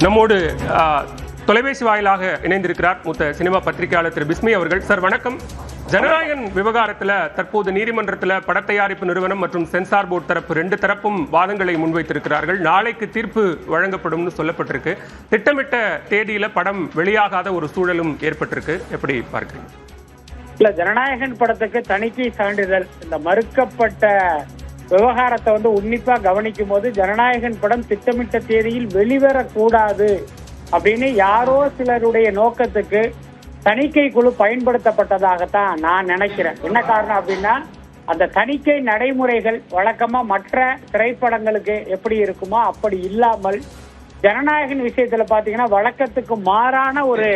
நம்மோடு தொலைபேசி வாயிலாக இணைந்திருக்கிறார் மூத்த சினிமா பத்திரிகையாளர் திரு பிஸ்மி அவர்கள். சார் வணக்கம். ஜனநாயகன் விவகாரத்தில் தற்போது நீதிமன்றத்தில் படத்தயாரிப்பு நிறுவனம் மற்றும் சென்சார் போர்டு தரப்பு ரெண்டு தரப்பும் வாதங்களை முன்வைத்திருக்கிறார்கள். நாளைக்கு தீர்ப்பு வழங்கப்படும் சொல்லப்பட்டிருக்கு. திட்டமிட்ட தேதியில படம் வெளியாகாத ஒரு சூழலும் ஏற்பட்டிருக்கு. எப்படி பார்க்கிறீங்க? இல்ல, ஜனநாயகன் படத்துக்கு தணிக்கை சான்றிதழ் இந்த மறுக்கப்பட்ட விவகாரத்தை உன்னிப்பா கவனிக்கும் போது ஜனநாயகன் படம் திட்டமிட்ட தேதியில் வெளிவரக்கூடாது அப்படின்னு யாரோ சிலருடைய நோக்கத்துக்கு தணிக்கை குழு பயன்படுத்தப்பட்டதாகத்தான் நான் நினைக்கிறேன். என்ன காரணம் அப்படின்னா, அந்த தணிக்கை நடைமுறைகள் வழக்கமா மற்ற திரைப்படங்களுக்கு எப்படி இருக்குமோ அப்படி இல்லாமல் ஜனநாயகன் விஷயத்துல பாத்தீங்கன்னா வழக்கத்துக்கு மாறான ஒரு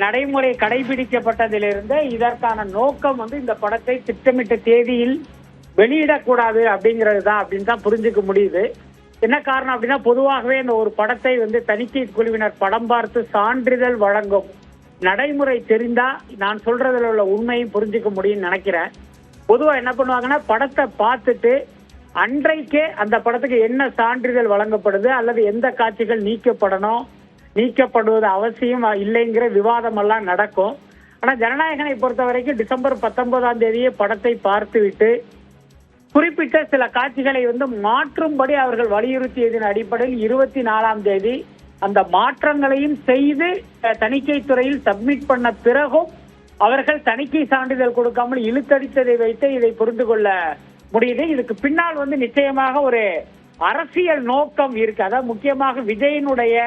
நடைமுறை கடைபிடிக்கப்பட்டதிலிருந்து இதற்கான நோக்கம் இந்த படத்தை திட்டமிட்ட தேதியில் வெளியிடக்கூடாது அப்படிங்கிறது தான் அப்படின்னு தான் புரிஞ்சுக்க முடியுது. என்ன காரணம் அப்படின்னா, பொதுவாகவே இந்த ஒரு படத்தை தணிக்கை குழுவினர் படம் பார்த்து சான்றிதழ் வழங்கும் நடைமுறை தெரிந்தா நான் சொல்றதுல உள்ள உண்மையும் புரிஞ்சுக்க முடியும்னு நினைக்கிறேன். பொதுவா என்ன பண்ணுவாங்கன்னா, படத்தை பார்த்துட்டு அன்றைக்கே அந்த படத்துக்கு என்ன சான்றிதழ் வழங்கப்படுது அல்லது எந்த காட்சிகள் நீக்கப்படுவது அவசியம் இல்லைங்கிற விவாதம் எல்லாம் நடக்கும். ஆனா ஜனநாயகனை பொறுத்த வரைக்கும் டிசம்பர் 19ஆம் தேதியே படத்தை பார்த்துவிட்டு குறிப்பிட்ட சில காட்சிகளை மாற்றும்படி அவர்கள் வலியுறுத்தியதன் அடிப்படையில் 24ஆம் தேதி அந்த மாற்றங்களையும் செய்து தணிக்கை துறையில் சப்மிட் பண்ண பிறகும் அவர்கள் தணிக்கை சான்றிதழ் கொடுக்காமல் இழுத்தடித்ததை வைத்து இதை புரிந்து கொள்ள முடியுது. இதுக்கு பின்னால் நிச்சயமாக ஒரு அரசியல் நோக்கம் இருக்கு. அதாவது முக்கியமாக விஜயனுடைய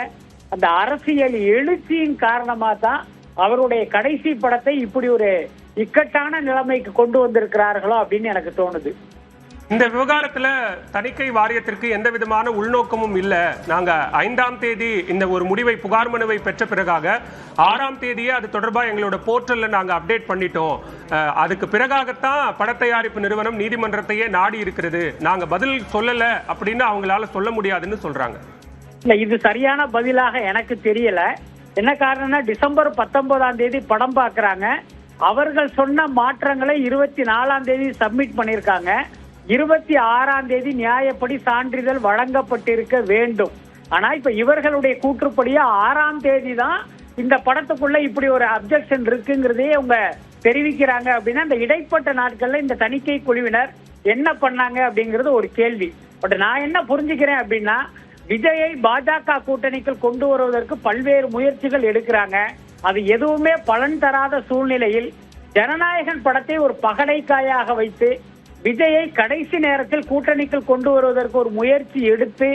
அந்த அரசியல் எழுச்சியின் காரணமா தான் அவருடைய கடைசி படத்தை இப்படி ஒரு இக்கட்டான நிலைமைக்கு கொண்டு வந்திருக்கிறார்களோ அப்படின்னு எனக்கு தோணுது. இந்த விவகாரத்துல தணிக்கை வாரியத்திற்கு எந்த விதமான உள்நோக்கமும் இல்ல. நாங்க 5ஆம் தேதி இந்த ஒரு முடிவை புகார் மனுவை பெற்ற பிறகாக 6ஆம் தேதியே அது தொடர்பாக எங்களோட போர்ட்டல்ல நாங்க அப்டேட் பண்ணிட்டோம். அதுக்கு பிறகாகத்தான் படத்தயாரிப்பு நிறுவனம் நீதிமன்றத்தையே நாடி இருக்கிறது. நாங்க பதில் சொல்லல அப்படின்னு அவங்களால சொல்ல முடியாதுன்னு சொல்றாங்க. இல்ல, இது சரியான பதிலாக எனக்கு தெரியல. என்ன காரணம்னா, டிசம்பர் 19ஆம் தேதி படம் பார்க்கறாங்க. அவர்கள் சொன்ன மாற்றங்களை 24ஆம் தேதி சப்மிட் பண்ணிருக்காங்க. 26ஆம் தேதி நியாயப்படி சான்றிதழ் வழங்கப்பட்டிருக்க வேண்டும். ஆனா இப்ப இவர்களுடைய கூற்றுப்படியே 6ஆம் தேதி தான் இந்த படத்துக்குள்ள இப்படி ஒரு அப்ஜெக்ஷன் இருக்குங்கிறதே அவங்க தெரிவிக்கிறாங்க. அப்படின்னா இந்த இடைப்பட்ட நாட்கள்ல இந்த தணிக்கை குழுவினர் என்ன பண்ணாங்க அப்படிங்கிறது ஒரு கேள்வி. பட் நான் என்ன புரிஞ்சுக்கிறேன் அப்படின்னா, விஜயை பாஜக கூட்டணிக்குள் கொண்டு வருவதற்கு பல்வேறு முயற்சிகள் எடுக்கிறாங்க. அது எதுவுமே பலன் தராத சூழ்நிலையில் ஜனநாயகன் படத்தை ஒரு பகடைக்காயாக வைத்து விஜயை கடைசி நேரத்தில் கூட்டணிக்குள் கொண்டு வருவதற்கு ஒரு முயற்சி எடுத்து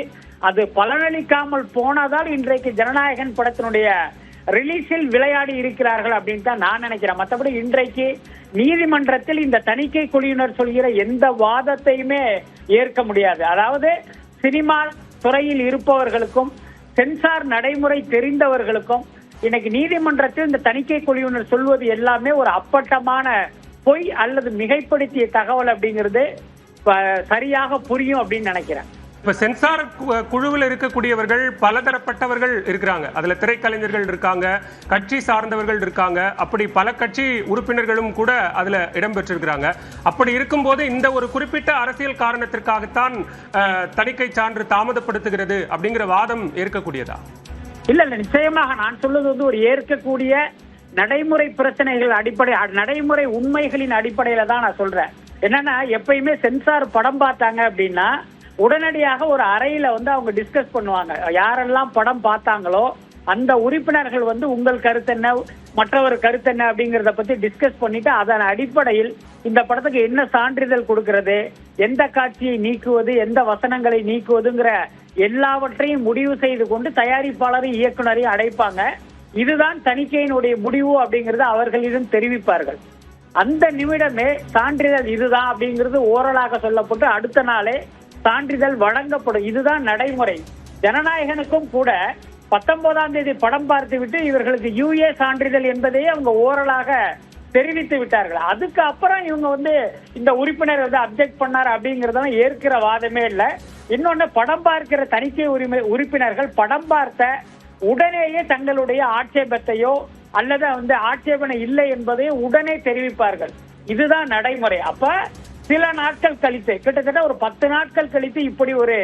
அது பலனளிக்காமல் போனதால் இன்றைக்கு ஜனநாயகன் படத்தினுடைய ரிலீஸில் விளையாடி இருக்கிறார்கள் அப்படின்னு தான் நான் நினைக்கிறேன். மற்றபடி இன்றைக்கு நீதிமன்றத்தில் இந்த தணிக்கை குழுவினர் சொல்கிற எந்த வாதத்தையுமே ஏற்க முடியாது. அதாவது சினிமா துறையில் இருப்பவர்களுக்கும் சென்சார் நடைமுறை தெரிந்தவர்களுக்கும் இன்னைக்கு நீதிமன்றத்தில் இந்த தணிக்கை குழுவினர் சொல்வது எல்லாமே ஒரு அப்பட்டமான பொய் அல்லது மிகைப்படுத்திய தகவல் அப்படிங்கிறது சரியாக புரியும் அப்படின்னு நினைக்கிறேன். இப்ப சென்சார் குழுவில் இருக்கக்கூடியவர்கள் பலதரப்பட்டவர்கள் இருக்கிறாங்க. அதுல திரைக்கலைஞர்கள் இருக்காங்க, கட்சி சார்ந்தவர்கள் இருக்காங்க, அப்படி பல கட்சி உறுப்பினர்களும் கூட அதுல இடம்பெற்றிருக்கிறாங்க. அப்படி இருக்கும்போது இந்த ஒரு குறிப்பிட்ட அரசியல் காரணத்திற்காகத்தான் தணிக்கை சான்று தாமதப்படுத்துகிறது அப்படிங்கிற வாதம் ஏற்கக்கூடியதா? இல்ல, நிச்சயமாக நான் சொல்வது ஒரு ஏற்கக்கூடிய நடைமுறை பிரச்சனைகள் அடிப்படை நடைமுறை உண்மைகளின் அடிப்படையில தான் நான் சொல்றேன். என்னன்னா, எப்பயுமே சென்சார் படம் பார்த்தாங்க அப்படின்னா உடனடியாக ஒரு அறையில அவங்க டிஸ்கஸ் பண்ணுவாங்க. யாரெல்லாம் படம் பார்த்தாங்களோ அந்த உறுப்பினர்கள் உங்கள் கருத்து என்ன, மற்றவர் கருத்து என்ன அப்படிங்கறத பத்தி டிஸ்கஸ் பண்ணிட்டு அதன் அடிப்படையில் இந்த படத்துக்கு என்ன சான்றிதழ் கொடுக்கிறது, எந்த காட்சியை நீக்குவது, எந்த வசனங்களை நீக்குவதுங்கிற எல்லாவற்றையும் முடிவு செய்து கொண்டு தயாரிப்பாளரையும் இயக்குனரையும் அடைப்பாங்க. இதுதான் தணிக்கையினுடைய முடிவு அப்படிங்கறது அவர்களிடம் தெரிவிப்பார்கள். அந்த நிமிடமே சான்றிதழ் இதுதான் அப்படிங்கிறது ஓரலாக சொல்லப்பட்டு அடுத்த நாளே சான்றிதழ் வழங்கப்படும். இதுதான் நடைமுறை. ஜனநாயகனுக்கும் கூட 19ஆம் தேதி படம் பார்த்து விட்டு இவர்களுக்கு UA சான்றிதழ் என்பதையே அவங்க ஓரலாக தெரிவித்து விட்டார்கள். அதுக்கு அப்புறம் இவங்க இந்த உறுப்பினர் அப்ஜெக்ட் பண்ணாரு அப்படிங்கறத ஏற்கிற வாதமே இல்லை. இன்னொன்னு, படம் பார்க்கிற தணிக்கை உறுப்பினர்கள் படம் பார்த்த உடனேயே தங்களுடைய ஆட்சேபத்தையோ அல்லது ஆட்சேபனை இல்லை என்பதை உடனே தெரிவிப்பார்கள். இதுதான் நடைமுறை. அப்ப சில நாட்கள் கழித்து, கிட்டத்தட்ட ஒரு 10 நாட்கள் கழித்து இப்படி ஒரு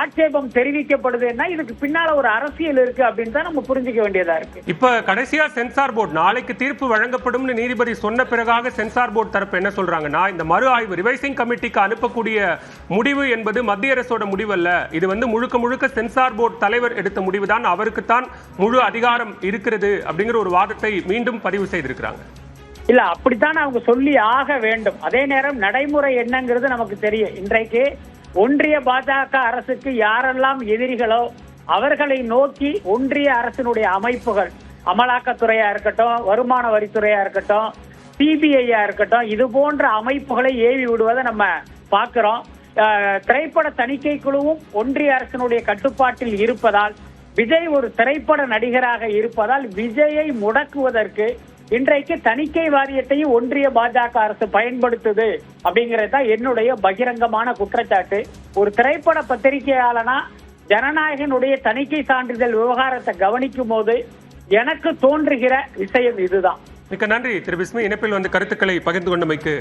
ஆட்சேபம் தெரிவிக்கப்படுதுன்னா இதுக்கு பின்னால ஒரு அரசியல் இருக்கு அப்படின்னு தான் நம்ம புரிஞ்சுக்க வேண்டியதா இருக்கு. இப்ப கடைசியா சென்சார் போர்டு நாளைக்கு தீர்ப்பு வழங்கப்படும் நீதிபதி சொன்ன பிறகாக சென்சார் போர்டு தரப்பு என்ன சொல்றாங்கன்னா, இந்த மறு ஆய்வு ரிவைசிங் கமிட்டிக்கு அனுப்பக்கூடிய முடிவு என்பது மத்திய அரசோட முடிவு அல்ல, இது முழுக்க முழுக்க சென்சார் போர்டு தலைவர் எடுத்த முடிவு தான், அவருக்குத்தான் முழு அதிகாரம் இருக்கிறது அப்படிங்கிற ஒரு வாதத்தை மீண்டும் பதிவு செய்திருக்கிறாங்க. இல்ல, அப்படித்தான் அவங்க சொல்லி ஆக வேண்டும். அதே நேரம் நடைமுறை என்னங்கிறது நமக்கு தெரியும். இன்றைக்கு ஒன்றிய பாஜக அரசுக்கு யாரெல்லாம் எதிரிகளோ அவர்களை நோக்கி ஒன்றிய அரசினுடைய அமைப்புகள், அமலாக்கத்துறையா இருக்கட்டும், வருமான வரித்துறையா இருக்கட்டும், சிபிஐயா இருக்கட்டும், இது போன்ற அமைப்புகளை ஏவி விடுவதை நம்ம பார்க்கிறோம். திரைப்பட தணிக்கை குழுவும் ஒன்றிய அரசினுடைய கட்டுப்பாட்டில் இருப்பதால், விஜய் ஒரு திரைப்பட நடிகராக இருப்பதால் விஜயை முடக்குவதற்கு இன்றைக்கு தணிக்கை வாரியத்தையும் ஒன்றிய பாஜக அரசு பயன்படுத்துது அப்படிங்கிறது தான் என்னுடைய பகிரங்கமான குற்றச்சாட்டு. ஒரு திரைப்பட பத்திரிகையாளனா ஜனநாயகனுடைய தணிக்கை சான்றிதழ் விவகாரத்தை கவனிக்கும் போது எனக்கு தோன்றுகிற விஷயம் இதுதான். மிக்க நன்றி திரு பிஸ்மி, இணைப்பில் கருத்துக்களை பகிர்ந்து கொண்டமைக்கு.